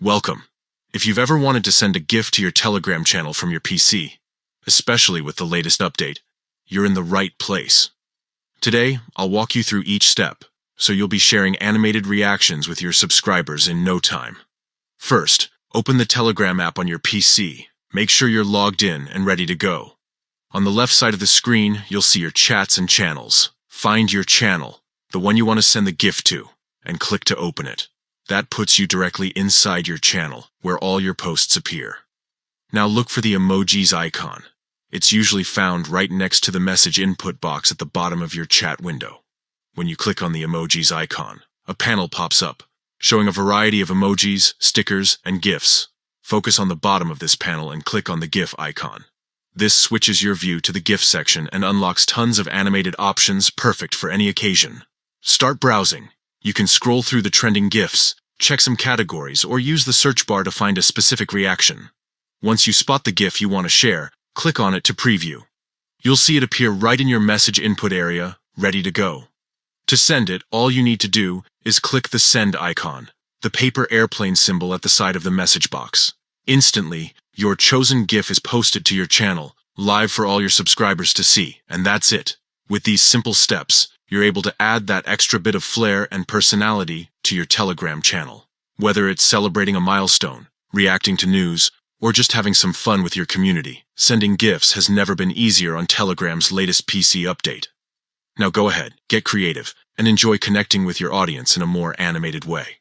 Welcome. If you've ever wanted to send a GIF to your Telegram channel from your PC, especially with the latest update, you're in the right place. Today, I'll walk you through each step, so you'll be sharing animated reactions with your subscribers in no time. First, open the Telegram app on your PC. Make sure you're logged in and ready to go. On the left side of the screen, you'll see your chats and channels. Find your channel, the one you want to send the GIF to, and click to open it. That puts you directly inside your channel, where all your posts appear. Now look for the emojis icon. It's usually found right next to the message input box at the bottom of your chat window. When you click on the emojis icon, a panel pops up, showing a variety of emojis, stickers, and GIFs. Focus on the bottom of this panel and click on the GIF icon. This switches your view to the GIF section and unlocks tons of animated options perfect for any occasion. Start browsing. You can scroll through the trending GIFs, check some categories, or use the search bar to find a specific reaction. Once you spot the GIF you want to share, click on it to preview. You'll see it appear right in your message input area, ready to go. To send it, all you need to do is click the send icon, the paper airplane symbol at the side of the message box. Instantly, your chosen GIF is posted to your channel, live for all your subscribers to see, and that's it. With these simple steps, you're able to add that extra bit of flair and personality to your Telegram channel. Whether it's celebrating a milestone, reacting to news, or just having some fun with your community, sending GIFs has never been easier on Telegram's latest PC update. Now go ahead, get creative, and enjoy connecting with your audience in a more animated way.